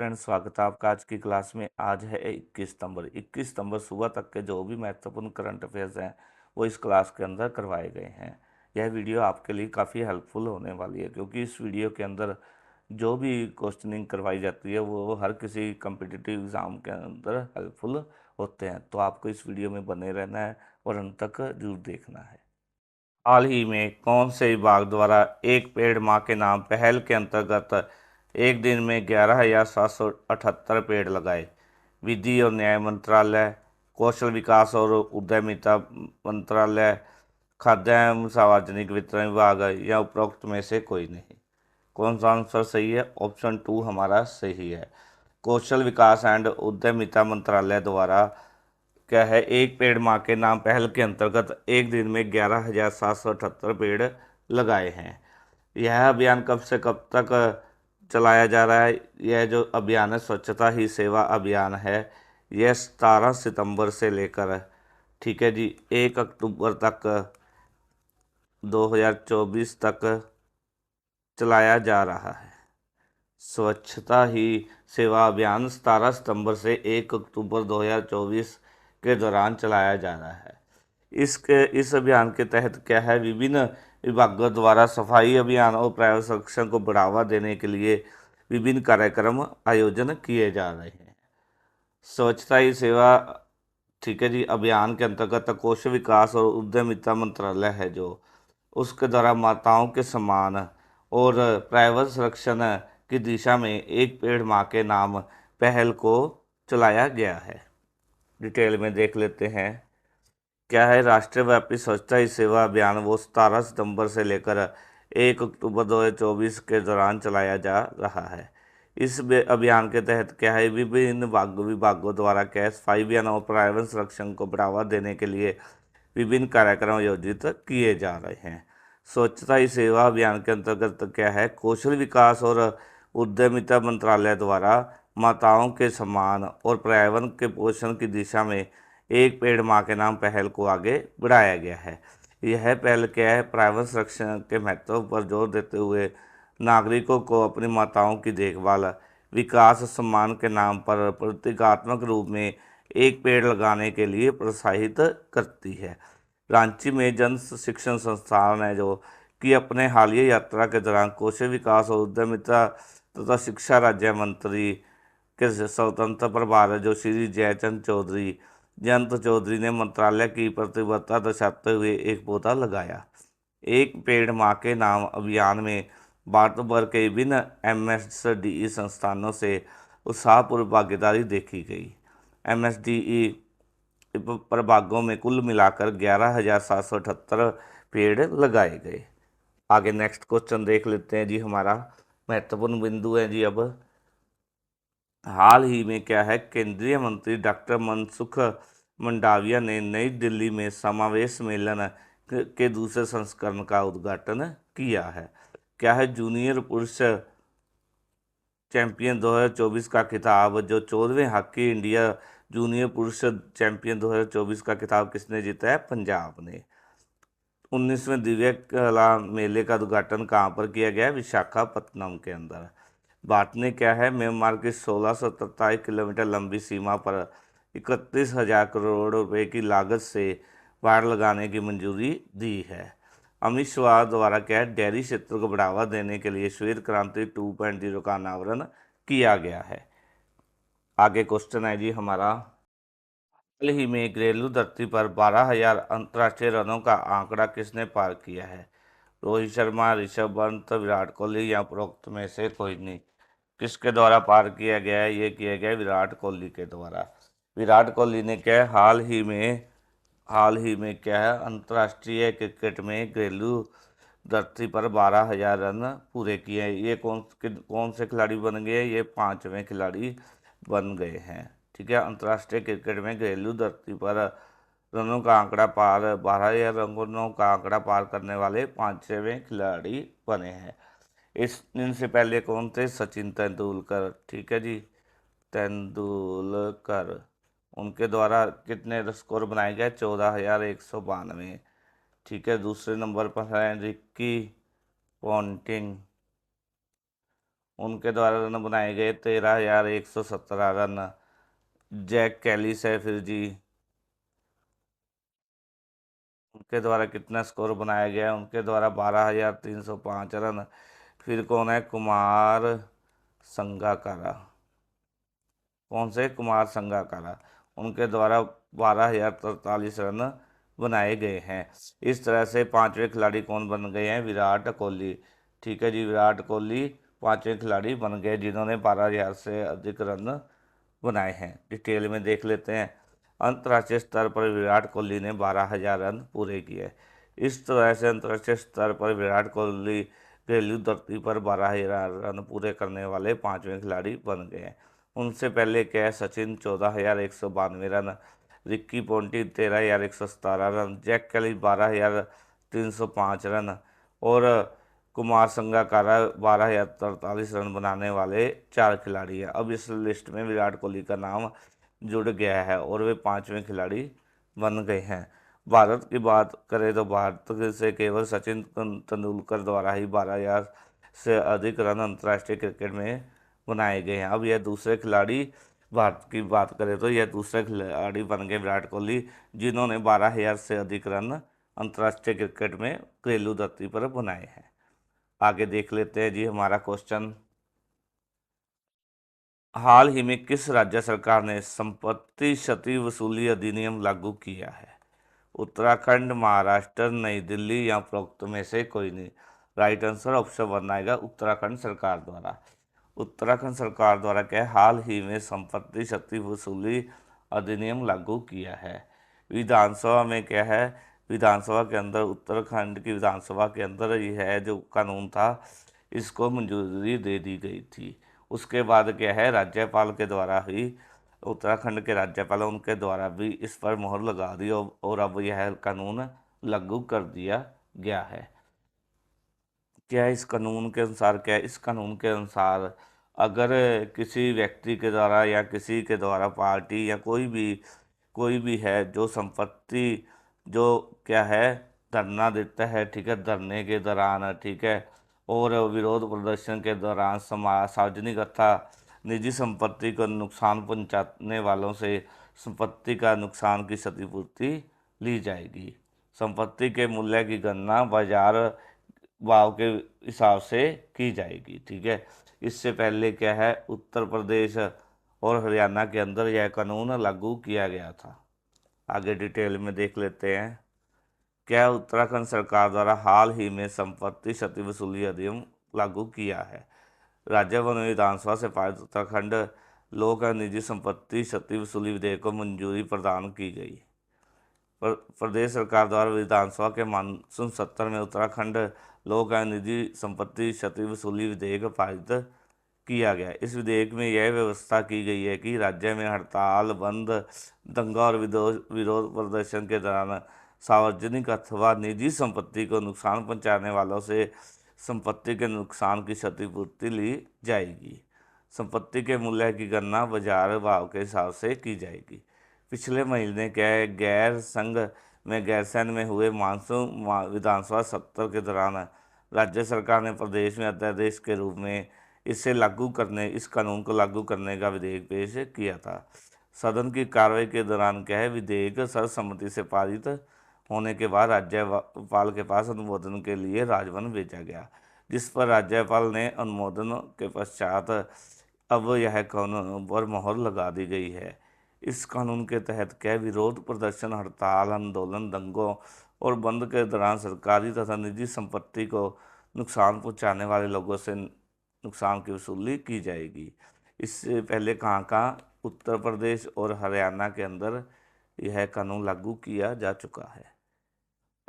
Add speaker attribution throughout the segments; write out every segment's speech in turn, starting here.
Speaker 1: Friends, स्वागत है आपका आज की क्लास में। आज है 21 सितंबर सुबह तक के जो भी महत्वपूर्ण करंट अफेयर्स हैं वो इस क्लास के अंदर करवाए गए हैं। यह वीडियो आपके लिए काफ़ी हेल्पफुल होने वाली है, क्योंकि इस वीडियो के अंदर जो भी क्वेश्चनिंग करवाई जाती है वो हर किसी कम्पिटिटिव एग्ज़ाम के अंदर हेल्पफुल होते हैं। तो आपको इस वीडियो में बने रहना है और अंत तक जरूर देखना है। हाल ही में कौन से विभाग द्वारा एक पेड़ माँ के नाम पहल के अंतर्गत एक दिन में 11,778 पेड़ लगाए? विधि और न्याय मंत्रालय, कौशल विकास और उद्यमिता मंत्रालय, खाद्य एवं सार्वजनिक वितरण विभाग या उपरोक्त में से कोई नहीं? कौन सा आंसर सही है? ऑप्शन 2 हमारा सही है। कौशल विकास एंड उद्यमिता मंत्रालय द्वारा क्या है, एक पेड़ माँ के नाम पहल के अंतर्गत एक दिन में 11,778 पेड़ लगाए हैं। यह अभियान कब से कब तक चलाया जा रहा है? यह जो अभियान है स्वच्छता ही सेवा अभियान है, यह 17 सितंबर से लेकर, ठीक है जी, 1 अक्टूबर तक 2024 तक चलाया जा रहा है। स्वच्छता ही सेवा अभियान 17 सितंबर से 1 अक्टूबर 2024 के दौरान चलाया जा रहा है। इस अभियान के तहत क्या है, विभिन्न विभागों द्वारा सफाई अभियान और पर्यावरण संरक्षण को बढ़ावा देने के लिए विभिन्न कार्यक्रम आयोजन किए जा रहे हैं। स्वच्छता ही सेवा, ठीक है जी, अभियान के अंतर्गत कौशल विकास और उद्यमिता मंत्रालय है जो, उसके द्वारा माताओं के सम्मान और पर्यावरण संरक्षण की दिशा में एक पेड़ माँ के नाम पहल को चलाया गया है। डिटेल में देख लेते हैं। क्या है, राष्ट्रीय व्यापी स्वच्छता ही सेवा अभियान वो 17 सितंबर से लेकर 1 अक्टूबर 2024 के दौरान चलाया जा रहा है। इस अभियान के तहत क्या है, विभिन्न विभागों द्वारा क्या है, सफाई अभियान और पर्यावरण संरक्षण को बढ़ावा देने के लिए विभिन्न कार्यक्रम आयोजित किए जा रहे हैं। स्वच्छता ही सेवा अभियान के अंतर्गत क्या है, कौशल विकास और उद्यमिता मंत्रालय द्वारा माताओं के सम्मान और पर्यावरण के पोषण की दिशा में एक पेड़ माँ के नाम पहल को आगे बढ़ाया गया है। यह पहल क्या है, पर्यावरण संरक्षण के महत्व पर जोर देते हुए नागरिकों को अपनी माताओं की देखभाल, विकास, सम्मान के नाम पर प्रतीकात्मक रूप में एक पेड़ लगाने के लिए प्रोत्साहित करती है। रांची में जन शिक्षण संस्थान है जो कि अपने हालिया यात्रा के दौरान कौशल विकास और उद्यमिता तथा शिक्षा राज्य मंत्री के स्वतंत्र प्रभार जो श्री जयंत चौधरी ने मंत्रालय की प्रतिबद्धता दर्शाते हुए एक पौधा लगाया। एक पेड़ माँ के नाम अभियान में भारत भर के विभिन्न एमएसडीई संस्थानों से उत्साहपूर्व भागीदारी देखी गई। एमएसडीई प्रभागों में कुल मिलाकर 11,778 पेड़ लगाए गए। आगे नेक्स्ट क्वेश्चन देख लेते हैं जी। हमारा महत्वपूर्ण बिंदु है जी। अब हाल ही में क्या है, केंद्रीय मंत्री डॉक्टर मनसुख मंडाविया ने नई दिल्ली में समावेश सम्मेलन के दूसरे संस्करण का उद्घाटन किया है। क्या है, जूनियर पुरुष चैंपियन 2024 का खिताब, जो 14वें हॉकी इंडिया जूनियर पुरुष चैंपियन 2024 का खिताब किसने जीता है? पंजाब ने। 19वें दिव्य कला मेले का उद्घाटन कहाँ पर किया गया है? विशाखापत्तनम के अंदर। भारत ने क्या है, म्यांमार की 1627 किलोमीटर लंबी सीमा पर 31,000 करोड़ रुपए की लागत से बाड़ लगाने की मंजूरी दी है। अमित शाह द्वारा क्या है, डेयरी क्षेत्र को बढ़ावा देने के लिए श्वेत क्रांति 2.0 का अनावरण किया गया है। आगे क्वेश्चन है जी हमारा, हाल ही में घरेलू धरती पर 12,000 अंतर्राष्ट्रीय रनों का आंकड़ा किसने पार किया है? रोहित शर्मा, ऋषभ पंत, विराट कोहली या उपरोक्त में से कोई नहीं? किसके द्वारा पार किया गया है? ये किया गया विराट कोहली के द्वारा। विराट कोहली ने क्या है, हाल ही में क्या है, अंतर्राष्ट्रीय क्रिकेट में घरेलू धरती पर 12,000 रन पूरे किए हैं। ये कौन से खिलाड़ी बन गए? ये 5वें खिलाड़ी बन गए हैं। ठीक है, अंतर्राष्ट्रीय क्रिकेट में घरेलू धरती पर रनों का आंकड़ा पार 12,000 रनों का आंकड़ा पार करने वाले 5वें खिलाड़ी बने हैं। इनसे पहले कौन थे? सचिन तेंदुलकर। ठीक है जी, तेंदुलकर। उनके द्वारा कितने स्कोर बनाए गए? 14,192। ठीक है, दूसरे नंबर पर है रिक्की पॉन्टिंग। उनके द्वारा रन बनाए गए 13,117 रन। जैक कैलिस है फिर जी, उनके द्वारा कितना स्कोर बनाया गया है? उनके द्वारा 12,305 रन। फिर कौन है? कुमार संगाकारा। कौन से? कुमार संगाकारा। उनके द्वारा 12,043 रन बनाए गए हैं। इस तरह से पांचवें खिलाड़ी कौन बन गए हैं? विराट कोहली। ठीक है जी, विराट कोहली पांचवें खिलाड़ी बन गए जिन्होंने 12,000 से अधिक रन बनाए हैं। डिटेल में देख लेते हैं। अंतर्राष्ट्रीय स्तर पर विराट कोहली ने 12,000 रन पूरे किए। इस तरह से अंतर्राष्ट्रीय स्तर पर विराट कोहली घरेलू धरती पर 12,000 रन पूरे करने वाले पांचवें खिलाड़ी बन गए हैं। उनसे पहले क्या है? Sachin 14,192 run, Ricky Ponting 13,117 run, Jacques Kallis 12,305 run और कुमार संगाकारा 12,043 रन बनाने वाले चार खिलाड़ी हैं। अब इस लिस्ट में विराट कोहली का नाम जुड़ गया है और वे पांचवें खिलाड़ी बन गए हैं। भारत की बात करें तो भारत से केवल सचिन तेंदुलकर द्वारा ही 12,000 से अधिक रन अंतर्राष्ट्रीय क्रिकेट में बनाए गए हैं। अब यह दूसरे खिलाड़ी, भारत की बात करें तो यह दूसरे खिलाड़ी बन गए विराट कोहली, जिन्होंने 12,000 से अधिक रन अंतर्राष्ट्रीय क्रिकेट में घरेलू धरती पर बनाए हैं। आगे देख लेते हैं जी हमारा क्वेश्चन। हाल ही में किस राज्य सरकार ने संपत्ति क्षति वसूली अधिनियम लागू किया है? उत्तराखंड, महाराष्ट्र, नई दिल्ली या उपरोक्त में से कोई नहीं। राइट आंसर ऑप्शन वन आएगा, उत्तराखंड सरकार द्वारा। उत्तराखंड सरकार द्वारा क्या है? हाल ही में संपत्ति क्षति वसूली अधिनियम लागू किया है। विधानसभा में क्या है? विधानसभा के अंदर, उत्तराखंड की विधानसभा के अंदर यह है जो कानून था, इसको मंजूरी दे दी गई थी। उसके बाद क्या है? राज्यपाल के द्वारा ही, उत्तराखंड के राज्यपाल, उनके द्वारा भी इस पर मोहर लगा दी और अब यह कानून लागू कर दिया गया है। क्या इस कानून के अनुसार, क्या इस कानून के अनुसार अगर किसी व्यक्ति के द्वारा या किसी के द्वारा पार्टी या कोई भी है जो संपत्ति, जो क्या है, धरना देता है, ठीक है, धरने के दौरान, ठीक है, और विरोध प्रदर्शन के दौरान सार्वजनिक अथवा निजी संपत्ति को नुकसान पहुंचाने वालों से संपत्ति का नुकसान की क्षतिपूर्ति ली जाएगी। संपत्ति के मूल्य की गणना बाजार भाव के हिसाब से की जाएगी। ठीक है, इससे पहले क्या है? उत्तर प्रदेश और हरियाणा के अंदर यह कानून लागू किया गया था। आगे डिटेल में देख लेते हैं। क्या उत्तराखंड सरकार द्वारा हाल ही में संपत्ति क्षति वसूली अधिनियम लागू किया है? राज्य वन विधानसभा से पारित उत्तराखंड लोक और निजी संपत्ति क्षति वसूली विधेयक को मंजूरी प्रदान की गई। प्रदेश सरकार द्वारा विधानसभा के मानसून सत्र में उत्तराखंड लोक और निजी संपत्ति क्षति वसूली विधेयक पारित किया गया। इस विधेयक में यह व्यवस्था की गई है कि राज्य में हड़ताल, बंद, दंगा और विरोध प्रदर्शन के दौरान सार्वजनिक अथवा निजी संपत्ति को नुकसान पहुंचाने वालों से संपत्ति के नुकसान की क्षतिपूर्ति ली जाएगी। संपत्ति के मूल्य की गणना बाजार भाव के हिसाब से की जाएगी। पिछले महीने क्या है? गैरसैंण में हुए मानसून विधानसभा सत्र के दौरान राज्य सरकार ने प्रदेश में अध्यादेश के रूप में इस कानून को लागू करने का विधेयक पेश किया था। सदन की कार्रवाई के दौरान क्या है? विधेयक सर्वसम्मति से पारित होने के बाद राज्यपाल के पास अनुमोदन के लिए राजभवन भेजा गया, जिस पर राज्यपाल ने अनुमोदन के पश्चात अब यह कानून पर मोहर लगा दी गई है। इस कानून के तहत क्या? विरोध प्रदर्शन, हड़ताल, आंदोलन, दंगों और बंद के दौरान सरकारी तथा निजी संपत्ति को नुकसान पहुंचाने वाले लोगों से नुकसान की वसूली की जाएगी। इससे पहले कहाँ उत्तर प्रदेश और हरियाणा के अंदर यह कानून लागू किया जा चुका है।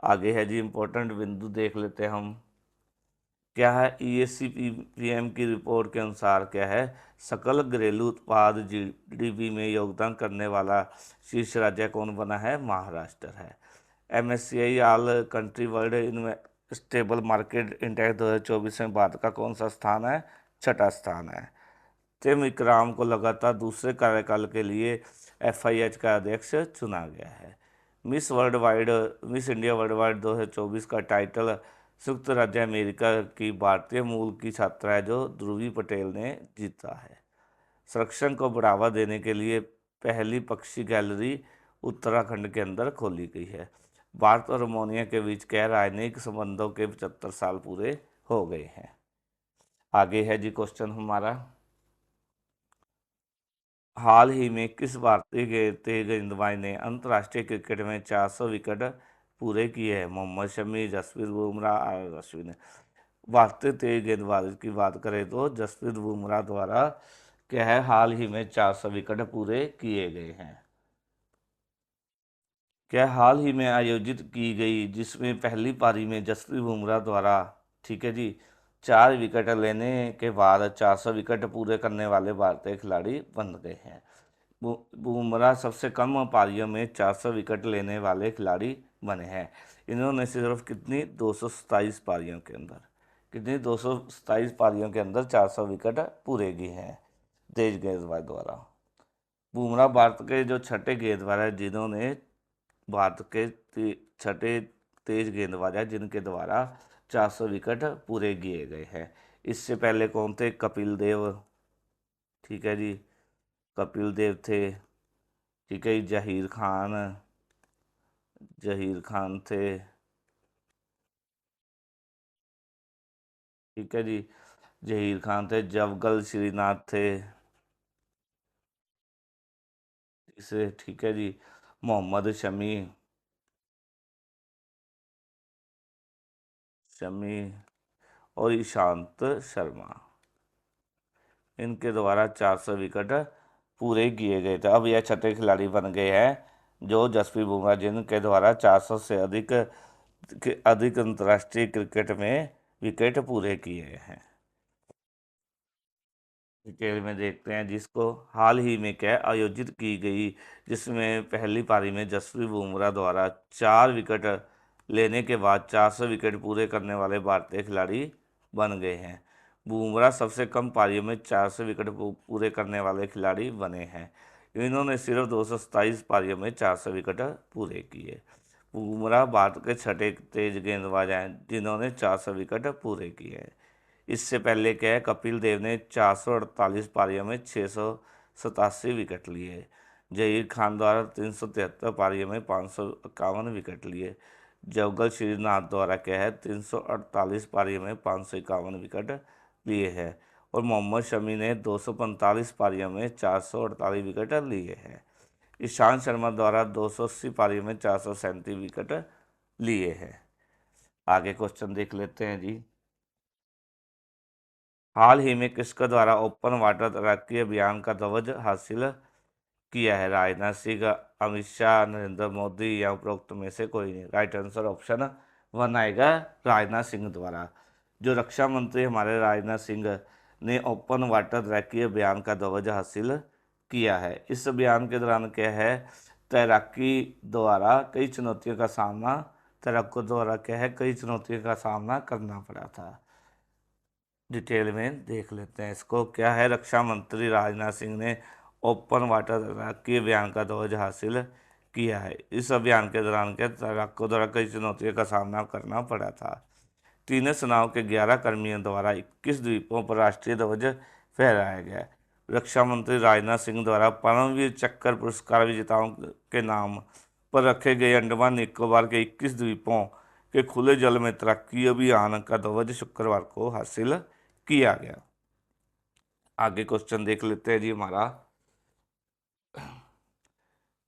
Speaker 1: आगे है जी इम्पोर्टेंट बिंदु देख लेते हैं हम। क्या है? ESCPM की रिपोर्ट के अनुसार क्या है? सकल घरेलू उत्पाद GDP में योगदान करने वाला शीर्ष राज्य कौन बना है? महाराष्ट्र है। MSCI all country world stable market index 2024 में भारत का कौन सा स्थान है? छठा स्थान है। तिम इकराम को लगातार दूसरे कार्यकाल के लिए FIH का अध्यक्ष चुना गया है। मिस इंडिया वर्ल्ड वाइड 2024 का टाइटल संयुक्त राज्य अमेरिका की भारतीय मूल की छात्रा है जो ध्रुवी पटेल ने जीता है। संरक्षण को बढ़ावा देने के लिए पहली पक्षी गैलरी उत्तराखंड के अंदर खोली गई है। भारत और रोमानिया के बीच के राजनयिक संबंधों के 75 साल पूरे हो गए हैं। आगे है जी क्वेश्चन हमारा, हाल ही में किस भारतीय तेज गेंदबाज ने अंतर्राष्ट्रीय क्रिकेट में 400 विकेट पूरे किए हैं? मोहम्मद शमी, जसप्रीत बुमराह, आर अश्विन। भारतीय तेज गेंदबाज की बात करें तो जसप्रीत बुमराह द्वारा क्या है, हाल ही में 400 विकेट पूरे किए गए हैं। क्या हाल ही में आयोजित की गई जिसमें पहली पारी में जसप्रीत बुमराह द्वारा, ठीक है जी, 4 विकेट लेने के बाद 400 विकेट पूरे करने वाले भारतीय खिलाड़ी बन गए हैं। बुमराह सबसे कम पारियों में 400 विकेट लेने वाले खिलाड़ी बने हैं। इन्होंने सिर्फ कितनी 227 पारियों के अंदर, कितनी 227 पारियों के अंदर 400 विकेट पूरे किए हैं तेज गेंदबाज द्वारा। बुमराह भारत के जो छठे गेंदबाज हैं जिन्होंने भारत के छठे तेज गेंदबाज हैं जिनके द्वारा 400 विकेट पूरे किए गए हैं। इससे पहले कौन थे? कपिल देव, ठीक है जी, कपिल देव थे, ठीक है, जहीर खान, जहीर खान थे, ठीक है जी, जहीर खान थे, जवगल श्रीनाथ थे, इसे, ठीक है जी, मोहम्मद शमी, शमी और ईशांत शर्मा, इनके द्वारा 400 विकेट पूरे किए गए थे। अब यह छठे खिलाड़ी बन गए हैं जो जसप्रीत बुमराह, जिनके द्वारा 400 से अधिक अंतर्राष्ट्रीय क्रिकेट में विकेट पूरे किए हैं। डिटेल में देखते हैं जिसको हाल ही में क्या आयोजित की गई जिसमें पहली पारी में जसप्रीत बुमराह द्वारा 4 विकेट लेने के बाद 400 विकेट पूरे करने वाले भारतीय खिलाड़ी बन गए हैं। बुमराह सबसे कम पारियों में 400 विकेट पूरे करने वाले खिलाड़ी बने हैं। इन्होंने सिर्फ 227 पारियों में 400 विकेट पूरे किए। बुमराह भारत के छठे तेज गेंदबाज हैं जिन्होंने 400 विकेट पूरे किए हैं। इससे पहले क्या है, कपिल देव ने 448 पारियों में 687 विकेट लिए। जहीर खान द्वारा 373 पारियों में 551 विकेट लिए। जवगल श्रीनाथ द्वारा क्या है 348 पारियों में 551 विकेट लिए हैं। और मोहम्मद शमी ने 245 पारियों में 448 विकेट लिए हैं। ईशांत शर्मा द्वारा 280 पारियों में 437 विकेट लिए हैं। आगे क्वेश्चन देख लेते हैं जी, हाल ही में किसके द्वारा ओपन वाटर तैराकी अभियान का ध्वज हासिल किया है? राजनाथ सिंह, अमित शाह, नरेंद्र मोदी या उपरोक्त में से कोई नहीं। राइट आंसर ऑप्शन 1 आएगा, राजनाथ सिंह द्वारा। जो रक्षा मंत्री हमारे राजनाथ सिंह ने ओपन वाटर तैराकी अभियान का ध्वज हासिल किया है। इस अभियान के दौरान क्या है, तैराकी द्वारा कई चुनौतियों का सामना, तैराकों द्वारा क्या है कई चुनौतियों का सामना करना पड़ा था। डिटेल में देख लेते हैं इसको, क्या है, रक्षा मंत्री राजनाथ सिंह ने ओपन वाटर तैराकी अभियान का ध्वज हासिल किया है। इस अभियान के दौरान क्या तैराकों द्वारा कई चुनौतियों का सामना करना पड़ा था। तीनों सेनाओं के 11 कर्मियों द्वारा 21 द्वीपों पर राष्ट्रीय ध्वज फहराया गया। रक्षा मंत्री राजनाथ सिंह द्वारा परमवीर चक्र पुरस्कार विजेताओं के नाम पर रखे गए अंडमान निकोबार के 21 द्वीपों के खुले जल में तैराकी अभियान का ध्वज शुक्रवार को हासिल किया गया। आगे क्वेश्चन देख लेते हैं जी हमारा,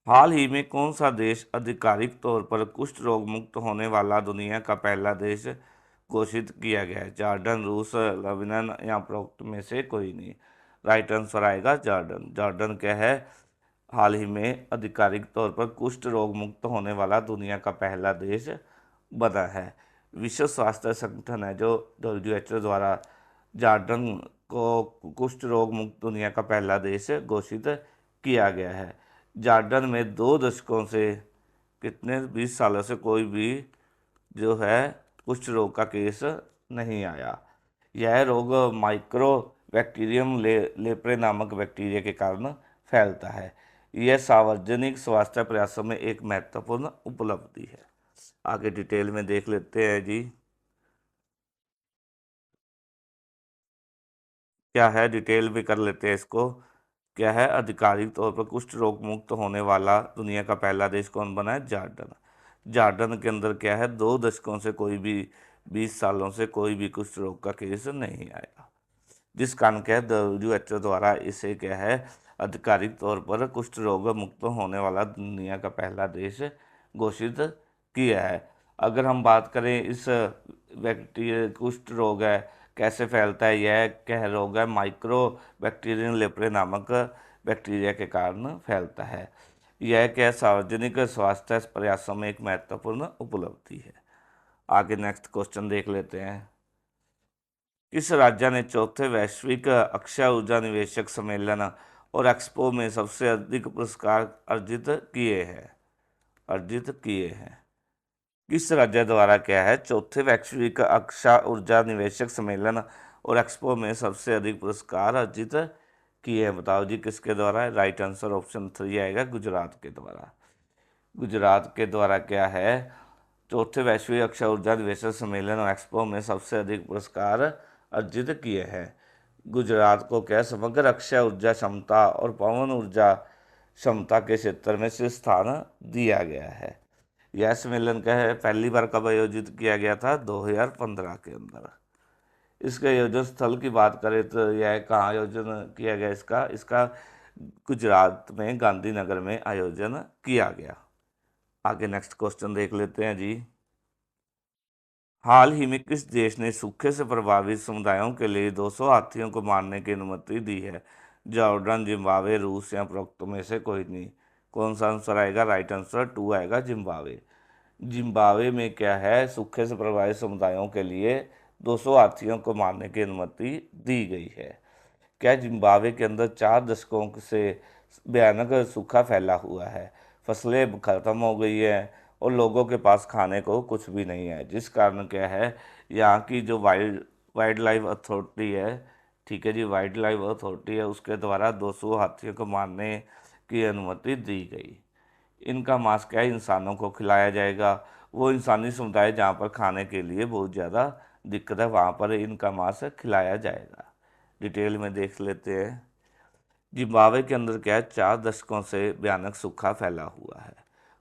Speaker 1: हाल ही में कौन सा देश आधिकारिक तौर पर कुष्ठ रोग मुक्त होने वाला दुनिया का पहला देश घोषित किया गया है? जॉर्डन, रूस, लेबनान या उपरोक्त में से कोई नहीं। राइट आंसर आएगा जॉर्डन। जॉर्डन क्या है, हाल ही में आधिकारिक तौर पर कुष्ठ रोग मुक्त होने वाला दुनिया का पहला देश बना है। विश्व स्वास्थ्य संगठन है जो WHO द्वारा जॉर्डन को कुष्ठ रोग मुक्त दुनिया का पहला देश घोषित किया गया है। जॉर्डन में 2 दशकों से कितने 20 सालों से कोई भी जो है कुष्ठ रोग का केस नहीं आया। यह रोग माइक्रो बैक्टीरियम लेप्रे नामक बैक्टीरिया के कारण फैलता है। यह सार्वजनिक स्वास्थ्य प्रयासों में एक महत्वपूर्ण उपलब्धि है। आगे डिटेल में देख लेते हैं जी, क्या है, डिटेल में कर लेते हैं इसको। क्या है, आधिकारिक तौर पर कुष्ठ रोग मुक्त होने वाला दुनिया का पहला देश कौन बना है? जॉर्डन। जॉर्डन के अंदर क्या है, 2 दशकों से कोई भी, 20 सालों से कोई भी कुष्ठ रोग का केस नहीं आया, जिस कारण क्या है WHO द्वारा इसे क्या है, आधिकारिक तौर पर कुष्ठ रोग मुक्त होने वाला दुनिया का पहला देश घोषित किया है। अगर हम बात करें इस बैक्टीरिया कुष्ठ रोग है कैसे फैलता है, यह क्या रोग है, माइक्रो बैक्टीरियन लेप्रे नामक बैक्टीरिया के कारण फैलता है। यह क्या सार्वजनिक स्वास्थ्य प्रयासों में एक महत्वपूर्ण उपलब्धि है। आगे नेक्स्ट क्वेश्चन देख लेते हैं। किस राज्य ने चौथे वैश्विक अक्षय ऊर्जा निवेशक सम्मेलन और एक्सपो में सबसे अधिक पुरस्कार अर्जित किए हैं? किस राज्य द्वारा क्या है, चौथे वैश्विक अक्षय ऊर्जा निवेशक सम्मेलन और एक्सपो में सबसे अधिक पुरस्कार अर्जित किए हैं? बताओ जी, किसके द्वारा? राइट आंसर ऑप्शन 3 आएगा, गुजरात के द्वारा। गुजरात के द्वारा क्या है, चौथे वैश्विक अक्षय ऊर्जा निवेशक सम्मेलन और एक्सपो में सबसे अधिक पुरस्कार अर्जित किए हैं। गुजरात को क्या समग्र अक्षय ऊर्जा क्षमता और पवन ऊर्जा क्षमता के क्षेत्र में शीर्ष स्थान दिया गया है। यह सम्मेलन क्या है, पहली बार कब आयोजित किया गया था? 2015 के अंदर। इसके आयोजन स्थल की बात करें तो यह कहाँ आयोजन किया गया? इसका गुजरात में गांधीनगर में आयोजन किया गया। आगे नेक्स्ट क्वेश्चन देख लेते हैं जी। हाल ही में किस देश ने सूखे से प्रभावित समुदायों के लिए 200 हाथियों को मारने की अनुमति दी है? जॉर्डन, जिम्बाब्वे, रूस या उपरोक्त में से कोई नहीं। कौन सा आंसर आएगा? राइट आंसर 2 आएगा, जिम्बाब्वे। जिम्बाब्वे में क्या है, सूखे से प्रभावित समुदायों के लिए 200 हाथियों को मारने की अनुमति दी गई है। क्या जिम्बाब्वे के अंदर 4 दशकों से भयानक सूखा फैला हुआ है, फसलें खत्म हो गई है और लोगों के पास खाने को कुछ भी नहीं है, जिस कारण क्या है, यहाँ की जो वाइल्ड लाइफ अथॉरिटी है, ठीक है जी, वाइल्ड लाइफ अथॉरिटी है, उसके द्वारा 200 हाथियों को मारने की अनुमति दी गई। इनका मांस क्या है, इंसानों को खिलाया जाएगा। वो इंसानी समुदाय जहाँ पर खाने के लिए बहुत ज़्यादा दिक्कत है, वहाँ पर इनका मांस खिलाया जाएगा। डिटेल में देख लेते हैं। जिम्बाब्वे के अंदर क्या है, 4 दशकों से भयानक सूखा फैला हुआ है,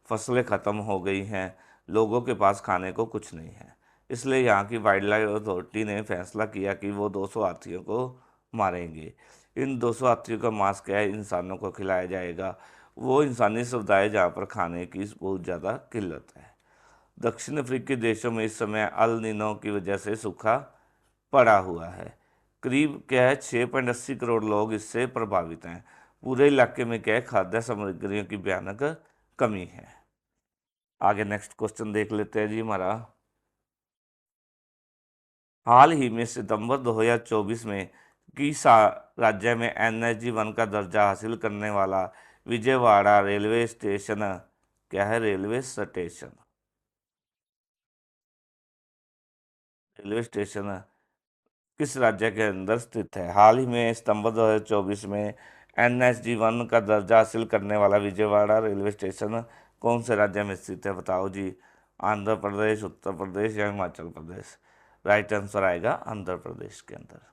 Speaker 1: फसलें खत्म हो गई हैं, लोगों के पास खाने को कुछ नहीं है। इसलिए यहाँ की वाइल्ड लाइफ अथॉरिटी ने फैसला किया कि वो 200 हाथियों को मारेंगे। इन 200 हाथियों का मांस क्या है, इंसानों को खिलाया जाएगा। वो इंसानी समुदाय जहाँ पर खाने की बहुत ज़्यादा किल्लत है। दक्षिण अफ्रीकी देशों में इस समय अल नीनो की वजह से सूखा पड़ा हुआ है। करीब क्या है, 6.80 करोड़ लोग इससे प्रभावित हैं। पूरे इलाके में क्या है, खाद्य सामग्रियों की भयानक कमी है। आगे नेक्स्ट क्वेश्चन देख लेते हैं जी हमारा। हाल ही में सितंबर 2024 में किस राज्य में NH1 का दर्जा हासिल करने वाला विजयवाड़ा रेलवे स्टेशन क्या है? रेलवे स्टेशन किस राज्य के अंदर स्थित है? हाल ही में सितंबर 2024 में NH1 का दर्जा हासिल करने वाला विजयवाड़ा रेलवे स्टेशन कौन से राज्य में स्थित है? बताओ जी, आंध्र प्रदेश, उत्तर प्रदेश या हिमाचल प्रदेश? राइट आंसर आएगा आंध्र प्रदेश के अंदर।